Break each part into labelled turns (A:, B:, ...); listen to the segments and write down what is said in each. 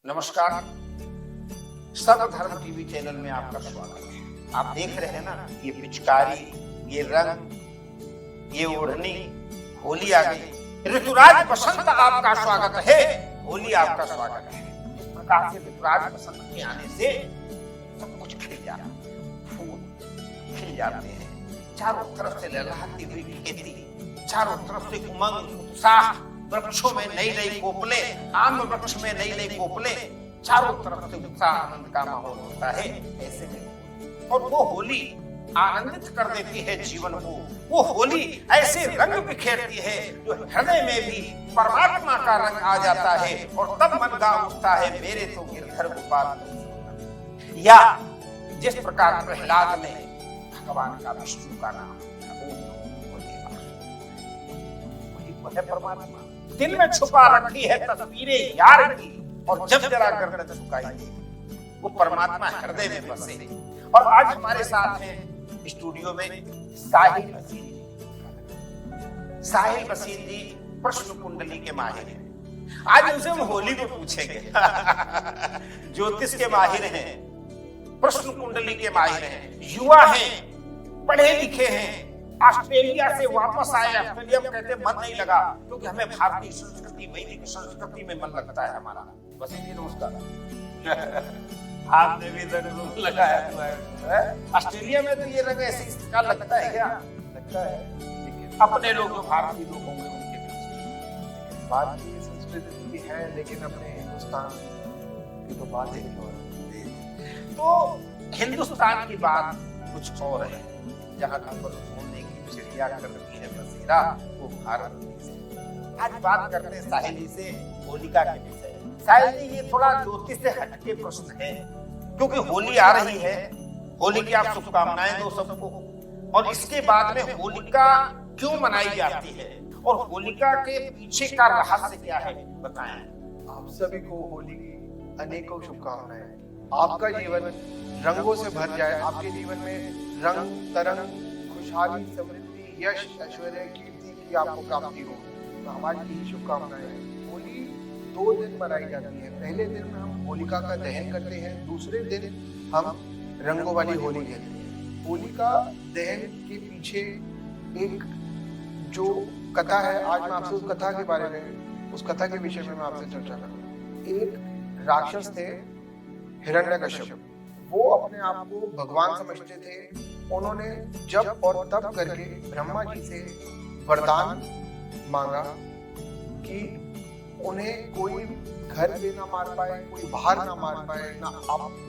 A: नमस्कार। सर्वधर्म TV channel में आपका स्वागत है। आप देख रहे हैं ना, ये पिचकारी, ये रंग, ये ओढ़नी, होली आ गई। ऋतुराज बसंत आपका स्वागत है, होली आपका स्वागत है। इस प्रकार से ऋतुराज बसंत के आने से सब कुछ खिल जाता है, फूल खिल जाते हैं, चारों तरफ से लहलहाती हुई खेती, चारों तरफ से उमंग उत्साह, वृक्षों में नई नई कोपले, आम वृक्ष में नई नई कोपले, चारों तरफ से उत्साह आनंद का माहौल होता है। ऐसे में और वो होली आनंदित कर देती है जीवन को। वो होली ऐसे रंग बिखेरती है जो हृदय में भी परमात्मा का रंग आ जाता है और तब मन गा उठता है, मेरे तो गिरधर गोपाल। या जिस प्रकार प्रहलाद ने भगवान का विष्णु का नाम है, परमात्मा दिल में छुपा रखी है तस्वीरें यार की, और जब जरा गर्दन झुकाई वो परमात्मा हृदय में बसे। और आज हमारे साथ हैं स्टूडियो में साहिल वसीम जी। साहिल वसीम जी प्रश्न कुंडली के माहिर हैं। आज उनसे हम होली को पूछेंगे। ज्योतिष के माहिर हैं, प्रश्न कुंडली के माहिर हैं, युवा हैं, पढ़े लिखे हैं, ऑस्ट्रेलिया से वापस आए। ऑस्ट्रेलिया में कहते मन नहीं लगा क्योंकि हमें भारतीय संस्कृति, वैदिक संस्कृति में मन लगता है हमारा। वसीम जी नमस्कार। आपने भी रंग लगाया हुआ है। ऑस्ट्रेलिया में तो ये रंग ऐसे का लगता है क्या? लगता है, लेकिन अपने लोग जो भारतीय लोग होंगे उनके पीछे
B: भारतीय संस्कृति भी है, लेकिन अपने हिंदुस्तान की तो बात एक और है।
A: तो हिंदुस्तान की बात कुछ और है। जहाँ पर चिड़िया करती है बसेरा, वो भारत से। आज बात करते हैं साहिल जी से होलिका के विषय। साहिल जी, ये थोड़ा ज्योतिष से हटके प्रश्न है, क्योंकि होली आ रही है। होली की आप शुभकामनाएं दो सबको। और इसके बाद में होलिका क्यों मनाई जाती है और होलिका के पीछे का रहस्य क्या है, बताएं।
B: आप सभी को होली की अनेकों शुभकामनाएं। आपका जीवन रंगों से भर जाए, आपके जीवन में रंग तरंग, खुशहाली, समृद्धि, यश, ऐश्वर्य, कीर्ति की आपको प्राप्ति हो। तो हमारी यही शुभकामनाएं हैं। होली 2 दिन मनाई जाती है। पहले दिन में हम होलिका का दहन करते हैं, दूसरे दिन हम रंगों वाली होली खेलते हैं। होलिका दहन के पीछे एक जो कथा है, आज मैं आपसे उस कथा के बारे में, उस कथा के विषय में मैं आपसे चर्चा करूंगा। एक राक्षस थे हिरण्यकश्यप। वो अपने आप को भगवान समझते थे। उन्होंने जब और तब करके ब्रह्मा जी से वरदान मांगा कि उन्हें कोई घर पे ना मार पाए, कोई बाहर ना मार पाए,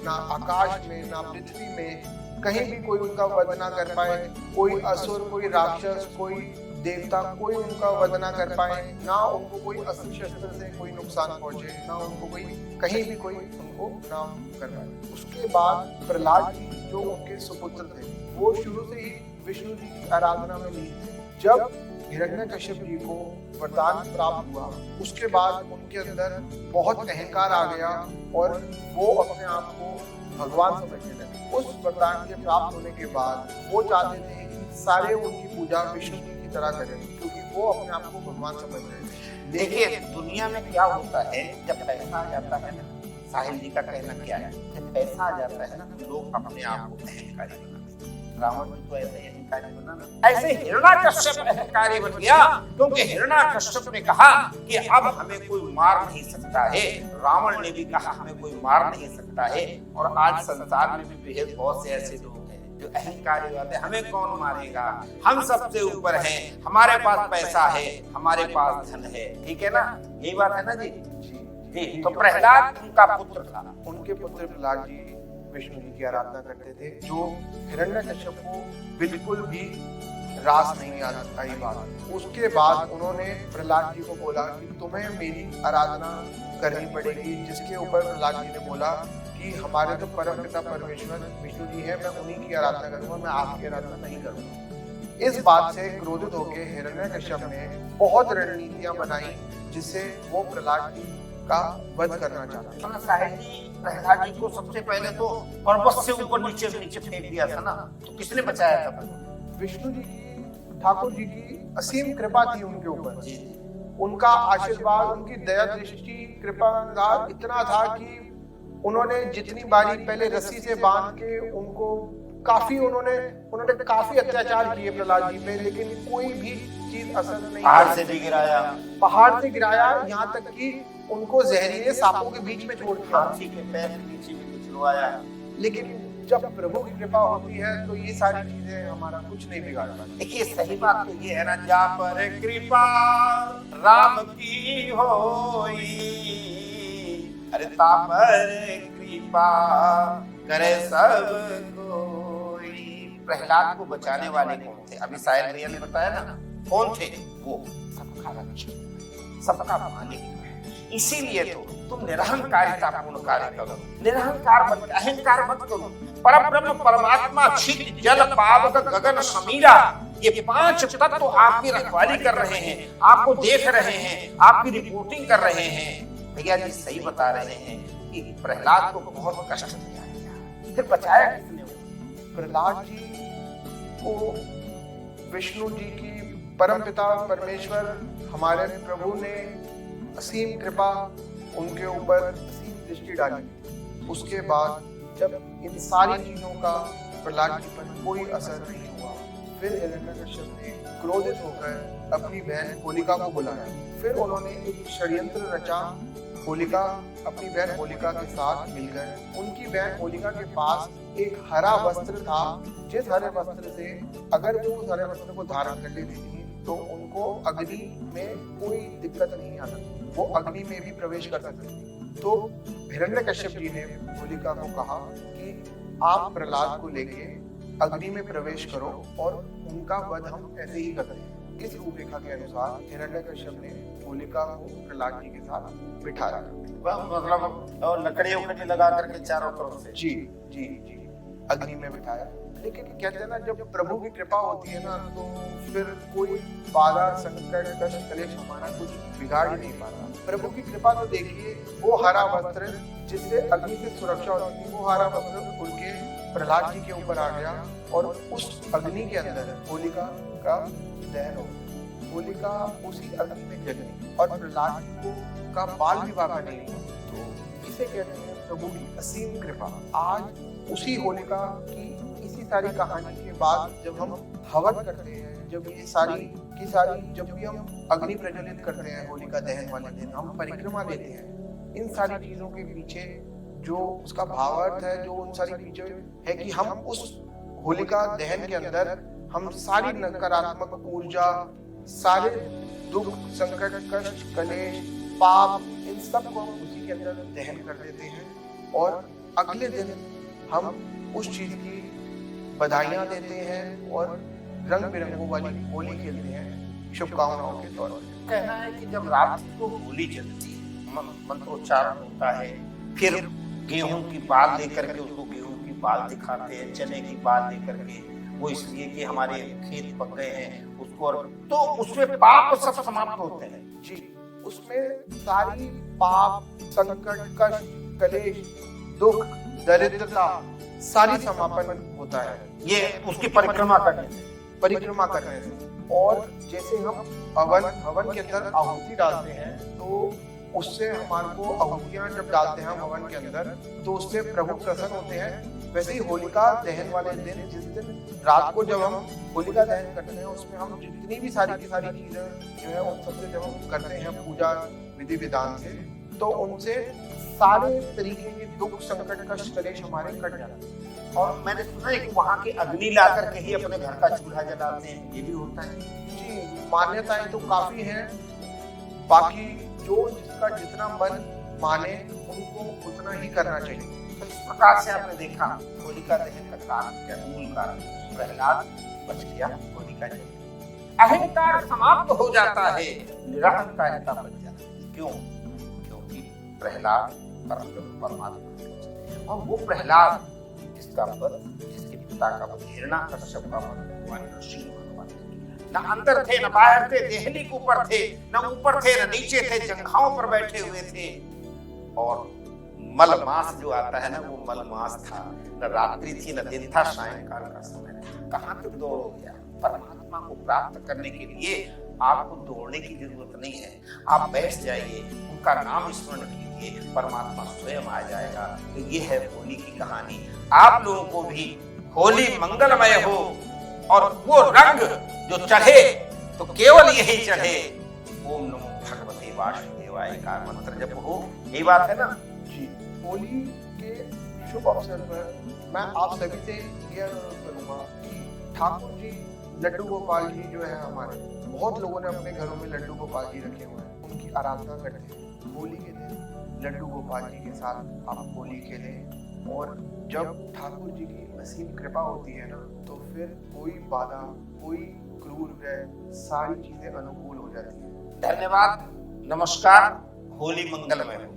B: ना आकाश में, ना पृथ्वी में, कहीं भी कोई उनका वध ना कर पाए। कोई असुर, कोई राक्षस, कोई देवता, कोई उनका वध ना कर पाए, ना उनको कोई अस्त्र शस्त्र से कोई नुकसान पहुंचे, ना उनको कोई कहीं भी कोई उनको ना कर पाए। उसके बाद प्रहलाद जी जो उनके सुपुत्र थे, वो शुरू से ही विष्णु जी की आराधना में लीन थे। जब हिरण्यकश्यप जी को वरदान प्राप्त हुआ, उसके बाद उनके अंदर बहुत अहंकार आ गया और वो अपने आप को भगवान समझने लगे। उस वरदान के प्राप्त होने के बाद वो चाहते थे कि सारे उनकी पूजा विष्णु जी की तरह करें, क्योंकि वो अपने आप को भगवान समझ रहे थे।
A: देखिए, दुनिया में क्या होता है, जब पैसा आ जाता है ना, साहिल जी का कहना क्या है, जब पैसा आ जाता है ना, तो लोग अपने आप को अहंकारी बनाते हैं। रावण जी तो ऐसे ही अहंकारी बना, ऐसे हिरण्यकश्यप अहंकारी बन गया, क्योंकि हिरण्यकश्यप ने कहा कि अब हमें कोई मार नहीं सकता है। रावण ने भी कहा हमें कोई मार नहीं सकता है। और आज संसार में भी बेहद बहुत से ऐसे लोग हैं जो अहंकारी होते हैं, हमें कौन मारेगा, हम सबसे ऊपर हैं, हमारे पास पैसा है, हमारे पास धन है। ठीक है ना, यही बात है ना जी? जी। तो प्रहलाद उनका पुत्र था।
B: उनके पुत्र प्रहलाद जी विष्णु जी की आराधना करते थे, जो हिरण्यकश्यप को बिल्कुल भी रास नहीं आई बात। उसके बाद उन्होंने प्रहलाद जी को बोला कि तुम्हें मेरी आराधना करनी पड़ेगी, जिसके ऊपर प्रहलाद जी ने बोला कि हमारे तो परम पिता परमेश्वर विष्णु जी है, मैं उन्हीं की आराधना करूंगा, मैं आपकी आराधना नहीं करूंगा। इस बात से क्रोधित होकर हिरण्यकश्यप ने बहुत रणनीतियां बनाई, जिससे वो प्रहलाद जी का वध करना चाहता।
A: साहिल जी, प्रहलाद जी को सबसे पहले तो पर्वत से ऊपर नीचे फेंक दिया था ना, तो किसने बचाया था?
B: विष्णु जी की, ठाकुर जी की असीम कृपा थी उनके ऊपर। उनका आशीर्वाद, उनकी दया दृष्टि, कृपा इतना था कि उन्होंने जितनी बारी पहले रस्सी से बांध के उनको काफी उन्होंने काफी अत्याचार किए प्रहलाद जी पे, लेकिन कोई भी चीज असर नहीं।
A: पहाड़ से भी गिराया,
B: पहाड़ से गिराया, यहाँ तक कि उनको जहरीले सांपों के बीच में छोड़ दिया,
A: हाथी के पैर के नीचे भी निचलवाया।
B: लेकिन जब प्रभु की कृपा होती है तो ये सारी चीजें हमारा कुछ नहीं बिगाड़ पाती।
A: देखिए सही बात तो ये है ना, जा पर कृपा राम की होई, अरे ता पर कृपा करे सब कोई। प्रहलाद को बचाने वाले कौन थे? अभी साहिल भैया ने बताया ना कौन थे वो, सबका रक्षक, सबका मालिक। इसीलिए तो तुम निरहंकारिता पूर्ण कार्य करो, निरहंकार बन के अहंकार मत करो। परम ब्रह्म परमात्मा क्षित जल पावक गगन समीरा, ये 5 तत्व तो आपकी रखवाली कर रहे हैं, आपको देख रहे हैं, आपकी रिपोर्टिंग कर रहे हैं। भैया जी सही बता रहे हैं कि प्रहलाद को बहुत कष्ट दिया गया, फिर बचाया किसने?
B: प्रहलाद जी को विष्णु जी की परम पिता परमेश्वर हमारे प्रभु ने असीम कृपा उनके ऊपर असीम दृष्टि डाली। उसके बाद जब इन सारी चीजों का प्रहलाद जी पर कोई असर नहीं हुआ, फिर हिरण्यकश्यप ने क्रोधित होकर अपनी बहन होलिका को बुलाया। फिर उन्होंने एक षड्यंत्र रचा, होलिका अपनी बहन होलिका के साथ मिलकर। उनकी बहन होलिका के पास एक हरा वस्त्र था, जिस हरे वस्त्र से अगर वो उस हरे वस्त्र को धारण कर लेती थी तो उनको अग्नि में कोई दिक्कत नहीं आती, वो अग्नि में भी प्रवेश कर सकती थी। तो हिरण्यकश्यप जी ने होलिका को कहा कि आप प्रहलाद को लेके अग्नि में प्रवेश करो और उनका वध हम ऐसे ही करते हैं। इस रूपरेखा के अनुसार हिरण्यकश्यप ने होलिका को प्रहलाद जी के साथ बिठाया,
A: मतलब और लकड़ियों को लगा करके चारों तरफ से
B: जी जी जी अग्नि में बिठाया। लेकिन कहते हैं ना, जब प्रभु की कृपा होती है ना तो फिर कोई बाधा संकट कष्ट कलेश हमारा कुछ बिगाड़ ही नहीं पाता। प्रभु की कृपा तो देखिए, वो हरा वस्त्र जिससे अग्नि से सुरक्षा होती थी, वो हरा वस्त्र उनके प्रहलाद जी के ऊपर आ गया और उस अग्नि के अंदर होलिका का दहन हो गया। होलिका उसी अग्नि में जल गई और प्रहलाद जी को का बाल विवाह नहीं हुआ। तो इसे कहते हैं प्रभु की असीम कृपा। आज उसी होलिका की इसी सारी कहानी के बाद जब हम हवन करते हैं, जब ये सारी की सारी जब भी हम अग्नि प्रज्वलित करते हैं होलिका दहन वाले दिन, हम परिक्रमा लेते हैं, इन सारी चीजों के पीछे जो उसका भावार्थ है, जो उन सारी पीछे है कि हम उस होलिका दहन के अंदर हम सारी नकारात्मक ऊर्जा, सारे दुख संकट कष्ट कलेश पाप, इन सब को हम उसी के अंदर दहन कर देते हैं और अगले दिन हम उस चीज की बधाइयां देते हैं और रंग बिरंगों वाली होली खेलते हैं शुभकामनाओं के तौर पर।
A: कहना है कि जब रात को होली जलती है, मंत्रोच्चारण होता है, फिर गेहूं की बाल लेकर के उसको गेहूं की बाल दिखाते हैं, चने की बाल लेकर के, वो इसलिए कि हमारे खेत पक गए हैं उसको, और तो उसमें पाप सब समाप्त होते हैं
B: जी। उसमें सारी पाप संकट कष्ट कलेश दुख दरिद्रता सारी समापन होता है,
A: ये उसकी परिक्रमा करने से।
B: और जैसे हम हवन के अंदर आहुति डालते हैं तो उससे हमारे को आहुतियां जब डालते हैं हम हवन के अंदर तो उससे प्रभु प्रसन्न होते हैं। वैसे ही होलिका दहन वाले दिन, जिस दिन रात को जब हम होलिका दहन करते हैं, उसमें हम जितनी भी सारी की सारी चीजें जो है उन सबसे जब हम करते हैं पूजा विधि विधान से, तो उनसे सारे तरीके के दुख संकट कष्ट कलेश हमारे कट जाते हैं।
A: और मैंने सुना है कि वहाँ की अग्नि ला करके ही अपने घर का चूल्हा जलाते हैं, ये भी होता है
B: जी। मान्यताएं तो काफी हैं, बाकी जो जिसका जितना मन माने उनको उतना ही करना चाहिए।
A: तो इस प्रकार से आपने देखा होलिका दहन का कारण क्या, मूल कारण प्रहलाद बच गया, होलिका जल गई, अहंकार समाप्त हो जाता है, निरहंकारिता बच जाती है। क्यों? क्योंकि प्रहलाद परमात्मा, और वो प्रहलाद जिसका पद, जिसके पिता का पद हिरण्यकश्यप का पद भगवान ऋषि न अंदर थे न बाहर थे, देहली के ऊपर थे न ऊपर थे न नीचे थे, जंघाओं पर बैठे हुए थे। और मलमास जो आता है ना, वो मलमास था, न रात्रि थी न दिन था, सायंकाल का समय था। कहाँ तक दौड़ हो गया? परमात्मा को प्राप्त करने के लिए आपको दौड़ने की जरूरत नहीं है, आप बैठ जाइए, उनका नाम स्मरण कीजिए, परमात्मा स्वयं आ जाएगा। तो ये है होली की कहानी। आप लोगों को भी होली मंगलमय हो और वो रंग जो चढ़े तो केवल यही चढ़े, ओम नमो भगवते वासुदेवाय का मंत्र जब हो। यही बात है ना
B: जी। होली के शुभ अवसर पर मैं आप सभी से यह अनुरोध करूंगा कि ठाकुर जी लड्डू गोपाल जी जो है हमारे, बहुत लोगों ने अपने घरों में लड्डू गोपाल जी रखे हुए हैं, उनकी आराधना करते हैं। होली के दिन लड्डू गोपाल जी के साथ आप होली खेलें, और जब ठाकुर जी की असीम कृपा होती है ना, तो फिर कोई बाधा, कोई क्रूर ग्रह, सारी चीजें अनुकूल हो जाती हैं।
A: धन्यवाद, नमस्कार, होली मंगलमय हो।